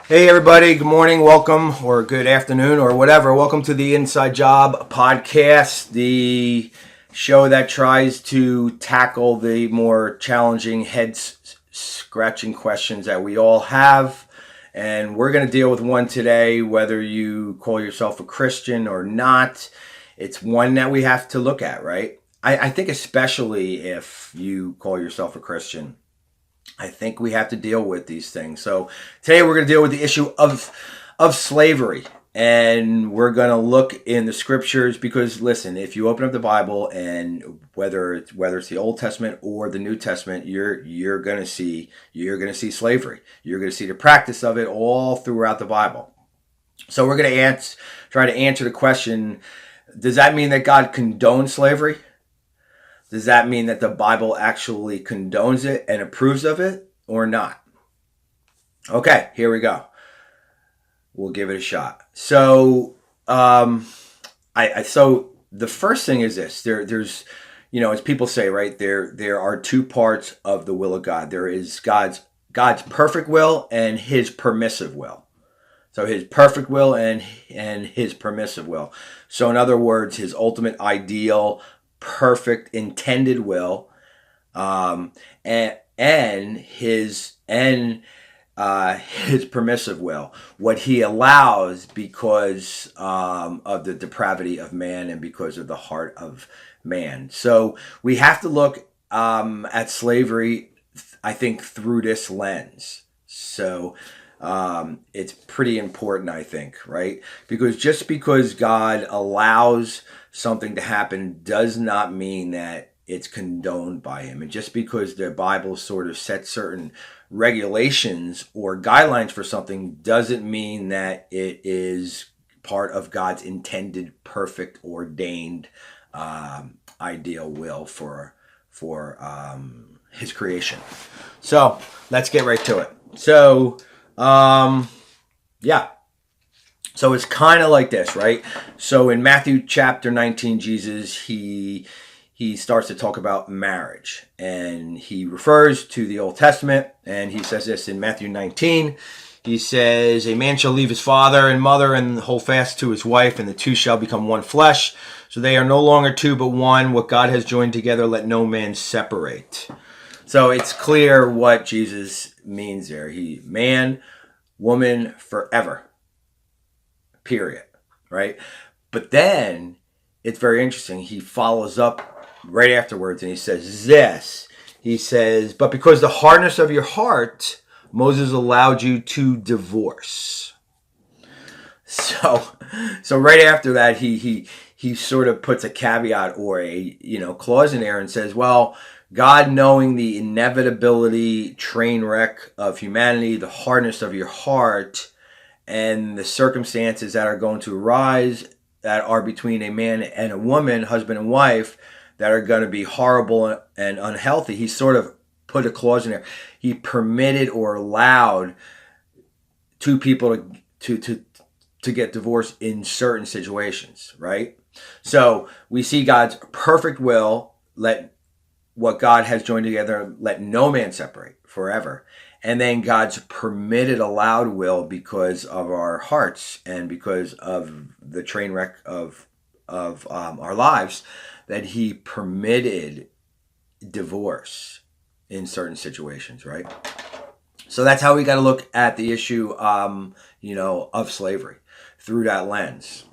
Hey everybody, good morning, welcome, or good afternoon, or whatever. Welcome to the Inside Job podcast, the show that tries to tackle the more challenging head-scratching questions that we all have. And we're going to deal with one today, whether you call yourself a Christian or not. It's one that we have to look at, right? I think especially if you call yourself a Christian, I think we have to deal with these things. So today we're going to deal with the issue of slavery, and we're going to look in the scriptures because listen, if you open up the Bible and whether it's the Old Testament or the New Testament, you're going to see slavery. You're going to see the practice of it all throughout the Bible. So we're going to try to answer the question: does that mean that God condones slavery? Does that mean that the Bible actually condones it and approves of it or not? Okay, here we go. We'll give it a shot. So, so the first thing is this: there's, as people say, right? There are two parts of the will of God. There is God's perfect will and His permissive will. So His perfect will and His permissive will. So in other words, His ultimate ideal, perfect intended will, and his permissive will, what He allows because of the depravity of man and because of the heart of man. So we have to look at slavery, I think, through this lens. So it's pretty important, I think, right? Because just because God allows something to happen does not mean that it's condoned by Him. And just because the Bible sort of sets certain regulations or guidelines for something doesn't mean that it is part of God's intended, perfect, ordained, ideal will for His creation. So let's get right to it. So, yeah. So it's kind of like this, right? So in Matthew chapter 19, Jesus, he starts to talk about marriage, and he refers to the Old Testament, and he says this in Matthew 19. He says, "A man shall leave his father and mother and hold fast to his wife, and the two shall become one flesh. So they are no longer two but one. What God has joined together, let no man separate." So it's clear what Jesus means there. Man, woman, forever. Period. Right? But then it's very interesting. He follows up right afterwards and he says this. He says, "But because the hardness of your heart, Moses allowed you to divorce." So right after that, he sort of puts a caveat or a clause in there and says, well, God, knowing the inevitability, train wreck of humanity, the hardness of your heart, and the circumstances that are going to arise that are between a man and a woman, husband and wife, that are going to be horrible and unhealthy. He sort of put a clause in there. He permitted or allowed two people to get divorced in certain situations, right? So we see God's perfect will, let what God has joined together, let no man separate forever. And then God's permitted, allowed will because of our hearts and because of the train wreck of our lives, that He permitted divorce in certain situations, right? So that's how we got to look at the issue, of slavery through that lens.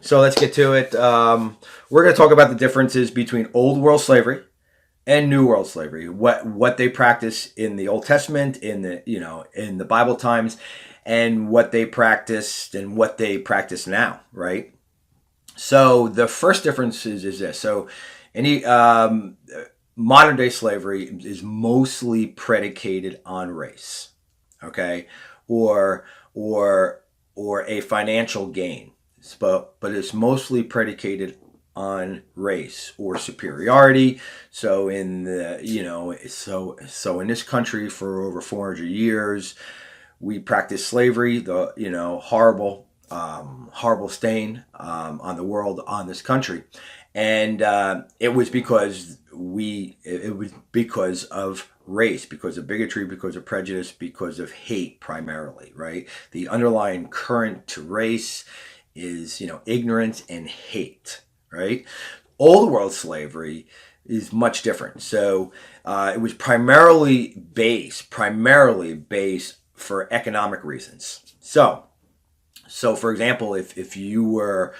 So let's get to it. We're going to talk about the differences between old world slavery and New World slavery, what they practice in the Old Testament, in the Bible times, and what they practiced and what they practice now, right? So the first difference is this. So any modern day slavery is mostly predicated on race, okay, or a financial gain, but it's mostly predicated on race or superiority. So in in this country for over 400 years, we practiced slavery, the horrible horrible stain on the world, on this country, and it was because it was because of race, because of bigotry, because of prejudice, because of hate primarily, right? The underlying current to race is, ignorance and hate, right? Old world slavery is much different. So it was primarily based for economic reasons. So for example, if you were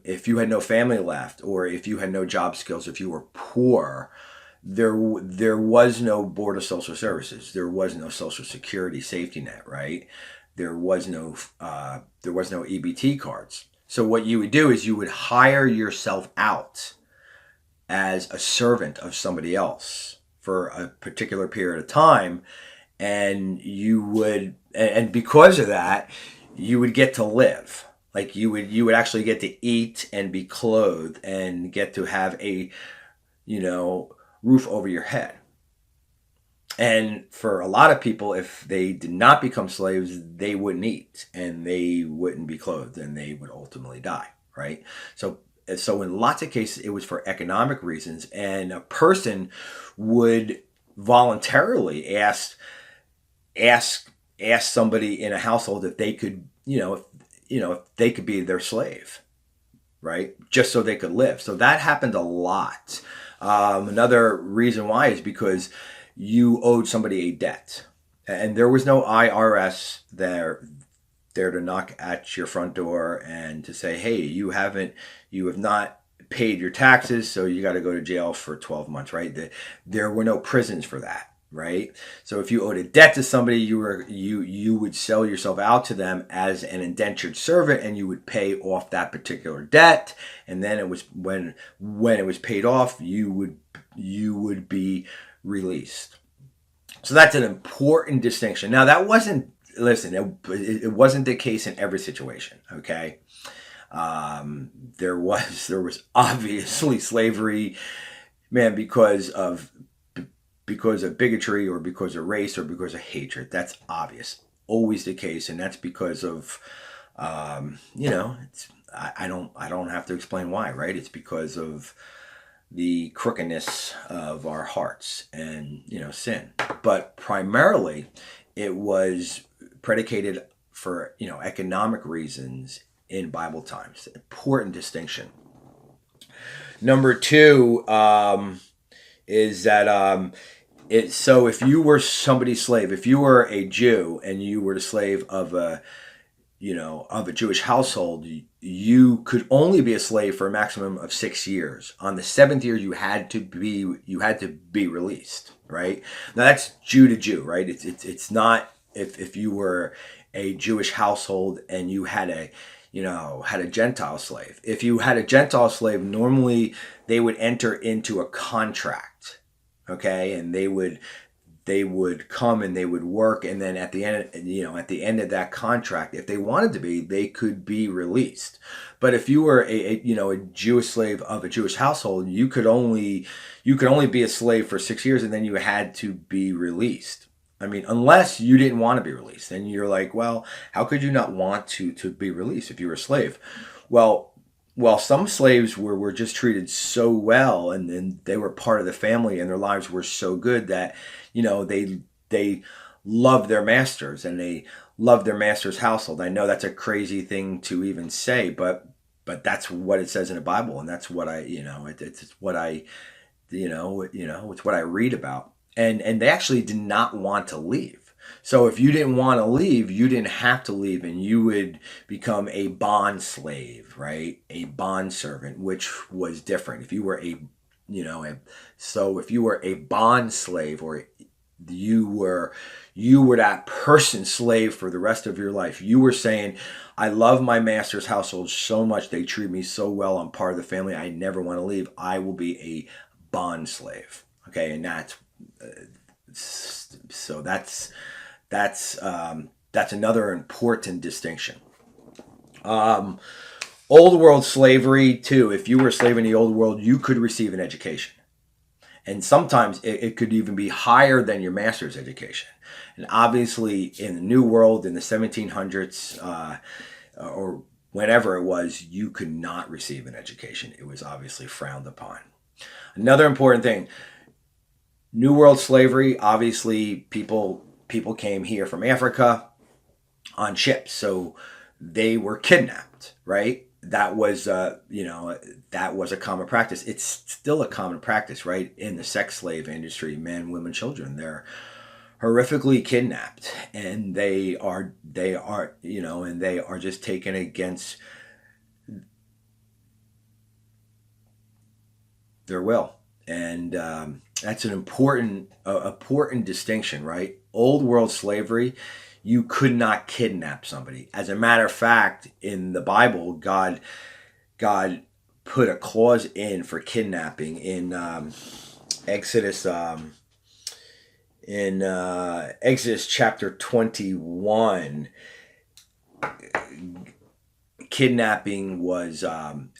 if you had no family left, or if you had no job skills, if you were poor, there was no board of social services, there was no social security safety net, right? There was no EBT cards. So what you would do is you would hire yourself out as a servant of somebody else for a particular period of time, and because of that, you would get to live. Like you would actually get to eat and be clothed and get to have a, roof over your head. And for a lot of people, if they did not become slaves, they wouldn't eat and they wouldn't be clothed and they would ultimately die, right? So in lots of cases, it was for economic reasons, and a person would voluntarily ask somebody in a household if they could, if they could be their slave, right? Just so they could live. So that happened a lot. Another reason why is because you owed somebody a debt, and there was no IRS there to knock at your front door and to say, hey, you have not paid your taxes, so you got to go to jail for 12 months, right? There were no prisons for that, right? So if you owed a debt to somebody, you would sell yourself out to them as an indentured servant, and you would pay off that particular debt, and then it was when it was paid off, you would be released. So that's an important distinction. Now that wasn't it wasn't the case in every situation. Okay, there was obviously slavery, man, because of bigotry, or because of race, or because of hatred. That's obvious, always the case, and that's because of it's I don't have to explain why, right? It's because of the crookedness of our hearts and sin. But primarily, it was predicated for economic reasons in Bible times. Important distinction. Number two is that so if you were somebody's slave, if you were a Jew and you were the slave of a Jewish household, you could only be a slave for a maximum of 6 years. On the 7th year, you had to be released, right? Now that's Jew to Jew, right? It's not if you were a Jewish household and you had a Gentile slave. If you had a Gentile slave, normally they would enter into a contract, okay, and they would come and they would work, and then at the end of that contract, if they wanted to be, they could be released. But if you were a Jewish slave of a Jewish household, you could only be a slave for 6 years, and then you had to be released. I mean, unless you didn't want to be released, and you're like, well, how could you not want to be released if you were a slave? Well, some slaves were just treated so well, and they were part of the family, and their lives were so good that they loved their masters, and they loved their master's household. I know that's a crazy thing to even say, but that's what it says in the Bible, and that's what it's what I read about, and they actually did not want to leave. So if you didn't want to leave, you didn't have to leave, and you would become a bond slave, right? A bond servant, which was different. If you were if you were a bond slave, or you were that person's slave for the rest of your life, you were saying, I love my master's household so much, they treat me so well, I'm part of the family, I never want to leave, I will be a bond slave. Okay, and that's another important distinction. Old world slavery too. If you were a slave in the old world, you could receive an education, and sometimes it could even be higher than your master's education. And obviously, in the New World in the 1700s, or whenever it was, you could not receive an education. It was obviously frowned upon. Another important thing, New World slavery, obviously people came here from Africa on ships, so they were kidnapped, right? That was that was a common practice. It's still a common practice, right? In the sex slave industry, men, women, children, they're horrifically kidnapped, and they are and they are just taken against their will. And that's an important distinction, right? Old world slavery, you could not kidnap somebody. As a matter of fact, in the Bible, God put a clause in for kidnapping in Exodus. In Exodus chapter 21, kidnapping was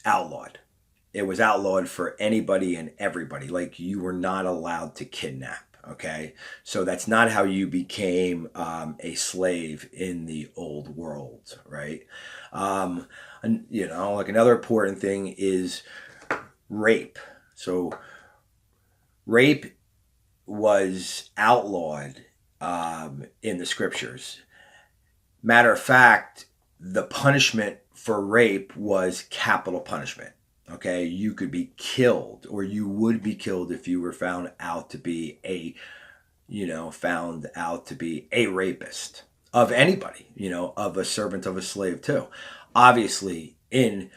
outlawed. It was outlawed for anybody and everybody. Like, you were not allowed to kidnap. Okay, so that's not how you became a slave in the old world, right? And, like, another important thing is rape. So rape was outlawed in the scriptures. Matter of fact, the punishment for rape was capital punishment. Okay, you could be killed, or you would be killed if you were found out to be a rapist of anybody, of a servant, of a slave too. Obviously, in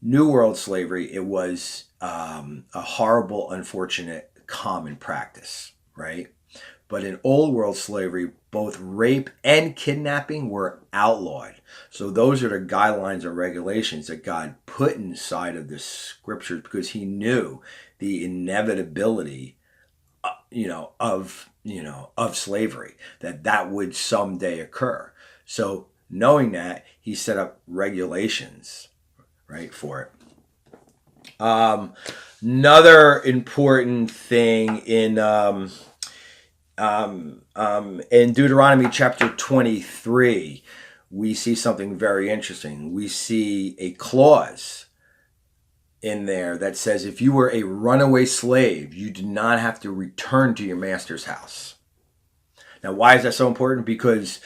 New World slavery, it was a horrible, unfortunate, common practice, right? But in Old World slavery, both rape and kidnapping were outlawed. So those are the guidelines and regulations that God put inside of the scriptures, because he knew the inevitability, of slavery, that would someday occur. So knowing that, he set up regulations, right, for it. Another important thing in Deuteronomy chapter 23, we see something very interesting. We see a clause in there that says if you were a runaway slave, you did not have to return to your master's house. Now, why is that so important? Because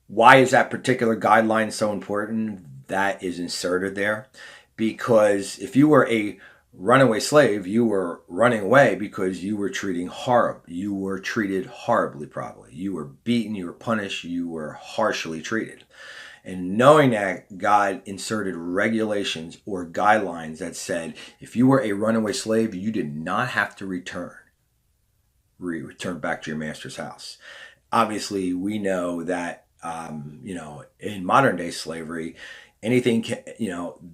why is that particular guideline so important? That is inserted there because if you were a runaway slave, you were running away because you were treated horribly, probably. You were beaten, you were punished, you were harshly treated. And knowing that, God inserted regulations or guidelines that said if you were a runaway slave, you did not have to return back to your master's house. Obviously, we know that in modern day slavery, anything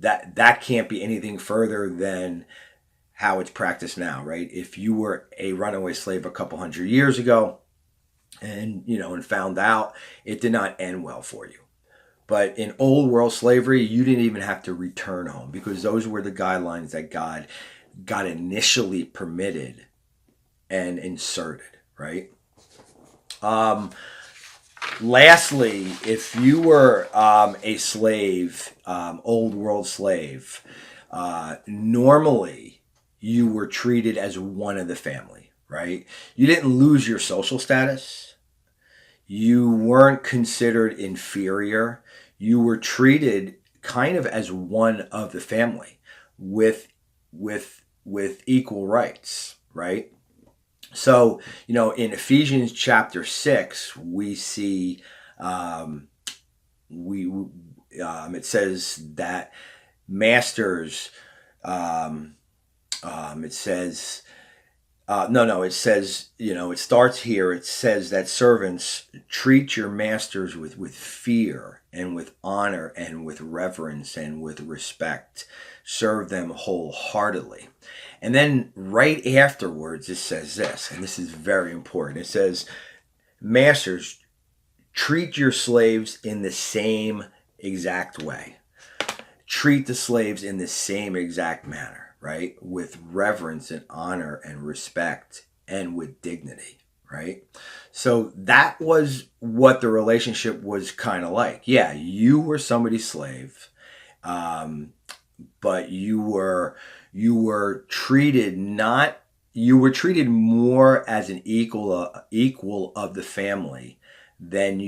that can't be anything further than how it's practiced now, right? If you were a runaway slave a couple hundred years ago and found out, it did not end well for you. But in old world slavery, you didn't even have to return home because those were the guidelines that God initially permitted and inserted, right? Lastly, if you were a slave, old world slave, normally you were treated as one of the family, right? You didn't lose your social status. You weren't considered inferior. You were treated kind of as one of the family with equal rights, right? So, in Ephesians chapter 6, we see it says that masters, it says, it starts here. It says that servants treat your masters with fear and with honor and with reverence and with respect. Serve them wholeheartedly. And then right afterwards, it says this, and this is very important. It says, masters, treat your slaves in the same exact way. Treat the slaves in the same exact manner, right? With reverence and honor and respect and with dignity, right? So that was what the relationship was kind of like. Yeah, you were somebody's slave, um, but you were treated not you were treated more as an equal of the family than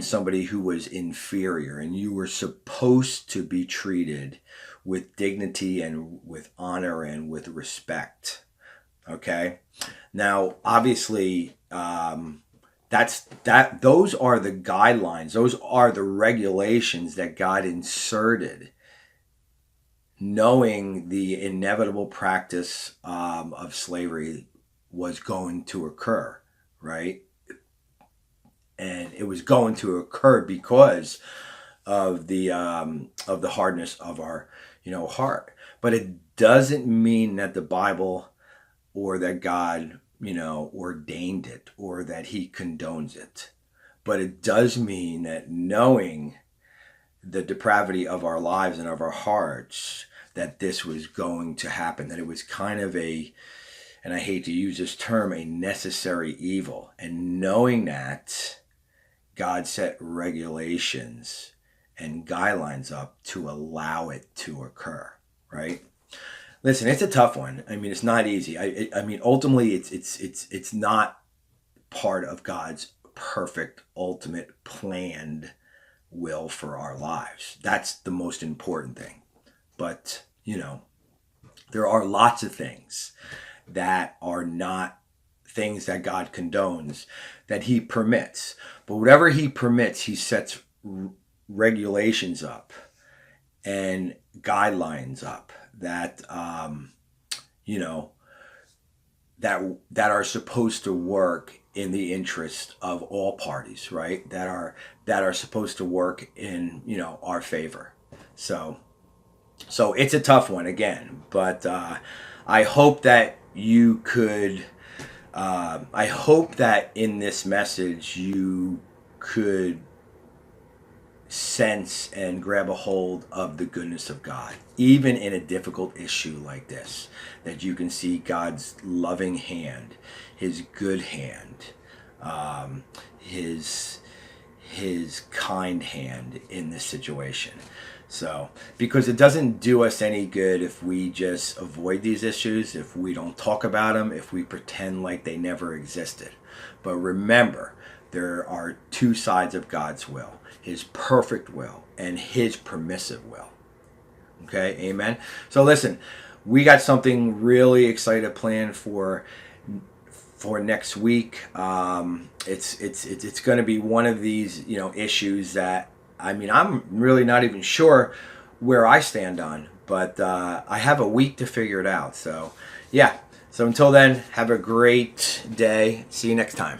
somebody who was inferior, and you were supposed to be treated with dignity and with honor and with respect. Okay. Now, obviously, those are the guidelines. Those are the regulations that God inserted, knowing the inevitable practice of slavery was going to occur, right? And it was going to occur because of the hardness of our heart. But it doesn't mean that the Bible or that God ordained it or that He condones it. But it does mean that knowing the depravity of our lives and of our hearts, that this was going to happen, that it was kind of and I hate to use this term, a necessary evil. And knowing that, God set regulations and guidelines up to allow it to occur, right? Listen, it's a tough one. I mean, it's not easy. I mean, ultimately, it's not part of God's perfect, ultimate, planned will for our lives. That's the most important thing. But there are lots of things that are not things that God condones, that He permits. But whatever He permits, He sets regulations up and guidelines up that that are supposed to work in the interest of all parties, right? That are supposed to work in our favor. So it's a tough one again, but I hope that you could. I hope that in this message you could sense and grab a hold of the goodness of God, even in a difficult issue like this, that you can see God's loving hand, His good hand, His kind hand in this situation. So, because it doesn't do us any good if we just avoid these issues, if we don't talk about them, if we pretend like they never existed. But remember, there are two sides of God's will: His perfect will and His permissive will. Okay, amen. So listen, we got something really excited planned for next week. It's going to be one of these issues that, I mean, I'm really not even sure where I stand on, but I have a week to figure it out. So yeah. So until then, have a great day. See you next time.